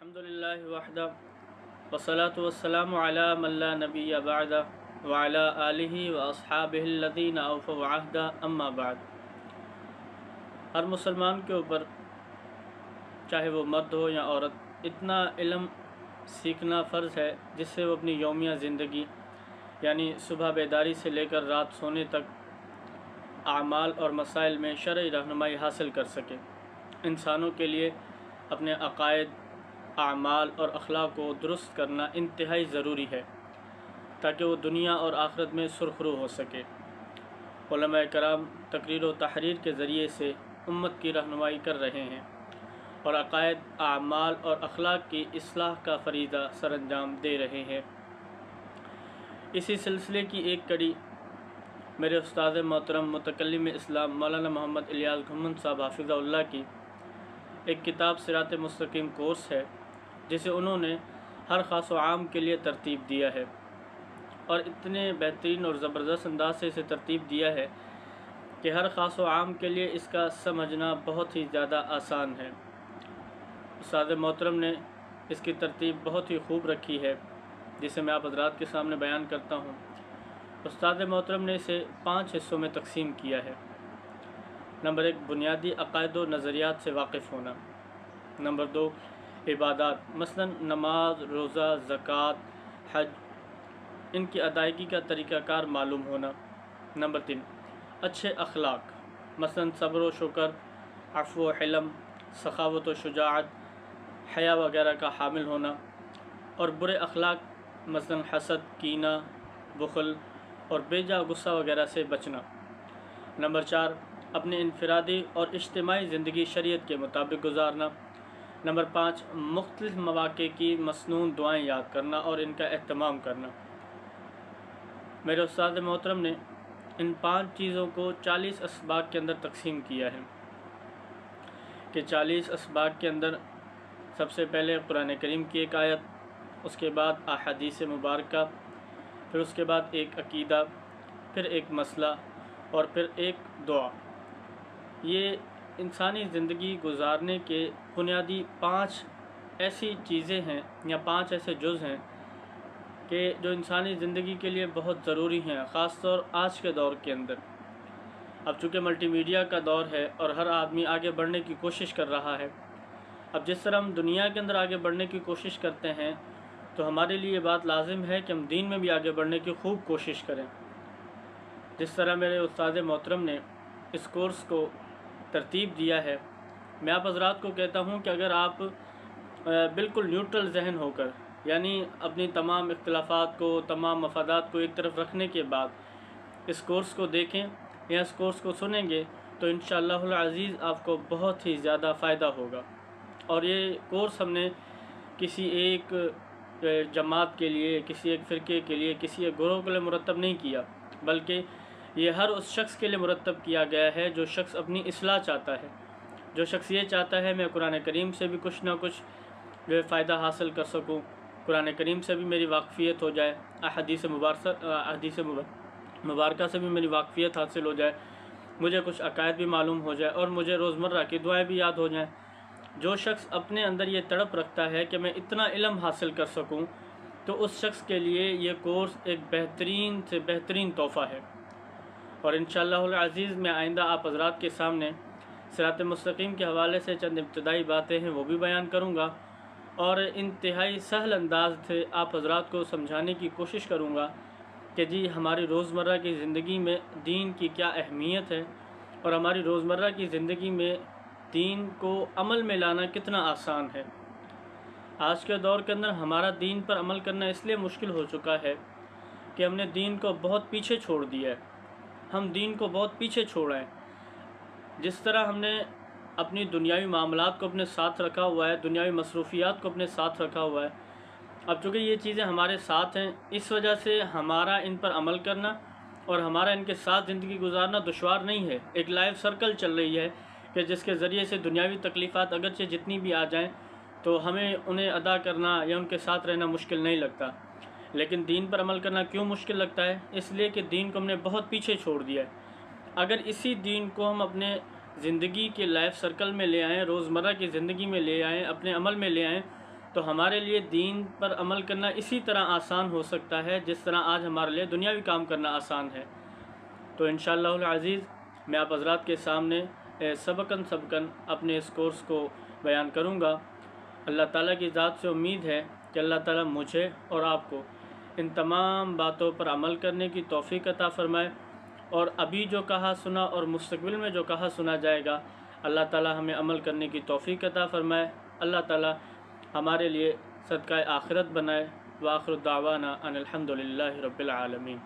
الحمدللہ وحدہ والصلاة والسلام علی من لا نبی بعدہ وعلی آلہ واصحابہ الذین اوفوا عہدہ اما بعد۔ ہر مسلمان کے اوپر چاہے وہ مرد ہو یا عورت اتنا علم سیکھنا فرض ہے جس سے وہ اپنی یومیہ زندگی یعنی صبح بیداری سے لے کر رات سونے تک اعمال اور مسائل میں شرعی رہنمائی حاصل کر سکے۔ انسانوں کے لیے اپنے عقائد، اعمال اور اخلاق کو درست کرنا انتہائی ضروری ہے تاکہ وہ دنیا اور آخرت میں سرخرو ہو سکے۔ علماء کرام تقریر و تحریر کے ذریعے سے امت کی رہنمائی کر رہے ہیں اور عقائد، اعمال اور اخلاق کی اصلاح کا فریضہ سر انجام دے رہے ہیں۔ اسی سلسلے کی ایک کڑی میرے استاد محترم متکلم اسلام مولانا محمد الیاس گھمن صاحب حافظہ اللہ کی ایک کتاب صراط مستقیم کورس ہے، جسے انہوں نے ہر خاص و عام کے لیے ترتیب دیا ہے اور اتنے بہترین اور زبردست انداز سے اسے ترتیب دیا ہے کہ ہر خاص و عام کے لیے اس کا سمجھنا بہت ہی زیادہ آسان ہے۔ استاد محترم نے اس کی ترتیب بہت ہی خوب رکھی ہے، جسے میں آپ حضرات کے سامنے بیان کرتا ہوں۔ استاد محترم نے اسے 5 حصوں میں تقسیم کیا ہے۔ نمبر 1، بنیادی عقائد و نظریات سے واقف ہونا۔ نمبر 2، عبادات مثلا نماز، روزہ، زکوٰۃ، حج، ان کی ادائیگی کا طریقہ کار معلوم ہونا۔ نمبر 3، اچھے اخلاق مثلا صبر و شکر، عفو و حلم، سخاوت و شجاعت، حیا وغیرہ کا حامل ہونا، اور برے اخلاق مثلا حسد، کینہ، بخل اور بے جا غصہ وغیرہ سے بچنا۔ نمبر 4، اپنے انفرادی اور اجتماعی زندگی شریعت کے مطابق گزارنا۔ نمبر 5، مختلف مواقع کی مسنون دعائیں یاد کرنا اور ان کا اہتمام کرنا۔ میرے استاد محترم نے ان 5 چیزوں کو 40 اسباق کے اندر تقسیم کیا ہے کہ 40 اسباق کے اندر سب سے پہلے قرآن کریم کی ایک آیت، اس کے بعد احادیث مبارکہ، پھر اس کے بعد ایک عقیدہ، پھر ایک مسئلہ اور پھر ایک دعا۔ یہ انسانی زندگی گزارنے کے بنیادی 5 ایسی چیزیں ہیں یا 5 ایسے جز ہیں کہ جو انسانی زندگی کے لیے بہت ضروری ہیں، خاص طور آج کے دور کے اندر۔ اب چونکہ ملٹی میڈیا کا دور ہے اور ہر آدمی آگے بڑھنے کی کوشش کر رہا ہے، اب جس طرح ہم دنیا کے اندر آگے بڑھنے کی کوشش کرتے ہیں تو ہمارے لیے یہ بات لازم ہے کہ ہم دین میں بھی آگے بڑھنے کی خوب کوشش کریں۔ جس طرح میرے استاد محترم نے اس کورس کو ترتیب دیا ہے، میں آپ حضرات کو کہتا ہوں کہ اگر آپ بالکل نیوٹرل ذہن ہو کر، یعنی اپنی تمام اختلافات کو، تمام مفادات کو ایک طرف رکھنے کے بعد اس کورس کو دیکھیں یا اس کورس کو سنیں گے تو انشاءاللہ العزیز آپ کو بہت ہی زیادہ فائدہ ہوگا۔ اور یہ کورس ہم نے کسی ایک جماعت کے لیے، کسی ایک فرقے کے لیے، کسی ایک گروہ کے لیے مرتب نہیں کیا، بلکہ یہ ہر اس شخص کے لیے مرتب کیا گیا ہے جو شخص اپنی اصلاح چاہتا ہے، جو شخص یہ چاہتا ہے میں قرآن کریم سے بھی کچھ نہ کچھ فائدہ حاصل کر سکوں، قرآن کریم سے بھی میری واقفیت ہو جائے، احادیث مبارکہ سے بھی میری واقفیت حاصل ہو جائے، مجھے کچھ عقائد بھی معلوم ہو جائے اور مجھے روزمرہ کی دعائیں بھی یاد ہو جائیں۔ جو شخص اپنے اندر یہ تڑپ رکھتا ہے کہ میں اتنا علم حاصل کر سکوں تو اس شخص کے لیے یہ کورس ایک بہترین سے بہترین تحفہ ہے۔ اور انشاءاللہ العزیز میں آئندہ آپ حضرات کے سامنے صراط مستقیم کے حوالے سے چند ابتدائی باتیں ہیں وہ بھی بیان کروں گا اور انتہائی سہل انداز سے آپ حضرات کو سمجھانے کی کوشش کروں گا کہ جی ہماری روزمرہ کی زندگی میں دین کی کیا اہمیت ہے اور ہماری روزمرہ کی زندگی میں دین کو عمل میں لانا کتنا آسان ہے۔ آج کے دور کے اندر ہمارا دین پر عمل کرنا اس لیے مشکل ہو چکا ہے کہ ہم نے دین کو بہت پیچھے چھوڑ دیا ہے، ہم دین کو بہت پیچھے چھوڑ آئے۔ جس طرح ہم نے اپنی دنیاوی معاملات کو اپنے ساتھ رکھا ہوا ہے، دنیاوی مصروفیات کو اپنے ساتھ رکھا ہوا ہے، اب چونکہ یہ چیزیں ہمارے ساتھ ہیں، اس وجہ سے ہمارا ان پر عمل کرنا اور ہمارا ان کے ساتھ زندگی گزارنا دشوار نہیں ہے۔ ایک لائف سرکل چل رہی ہے کہ جس کے ذریعے سے دنیاوی تکلیفات اگرچہ جتنی بھی آ جائیں تو ہمیں انہیں ادا کرنا یا ان کے ساتھ رہنا مشکل نہیں لگتا، لیکن دین پر عمل کرنا کیوں مشکل لگتا ہے؟ اس لیے کہ دین کو ہم نے بہت پیچھے چھوڑ دیا ہے۔ اگر اسی دین کو ہم اپنے زندگی کے لائف سرکل میں لے آئیں، روزمرہ کی زندگی میں لے آئیں، اپنے عمل میں لے آئیں تو ہمارے لیے دین پر عمل کرنا اسی طرح آسان ہو سکتا ہے جس طرح آج ہمارے لیے دنیاوی کام کرنا آسان ہے۔ تو انشاءاللہ العزیز میں آپ حضرات کے سامنے سبقاً اپنے اس کورس کو بیان کروں گا۔ اللہ تعالیٰ کی ذات سے امید ہے کہ اللہ تعالیٰ مجھے اور آپ کو ان تمام باتوں پر عمل کرنے کی توفیق عطا فرمائے، اور ابھی جو کہا سنا اور مستقبل میں جو کہا سنا جائے گا اللہ تعالیٰ ہمیں عمل کرنے کی توفیق عطا فرمائے۔ اللہ تعالیٰ ہمارے لیے صدقہ آخرت بنائے۔ وآخر دعوانا ان الحمدللہ رب العالمین۔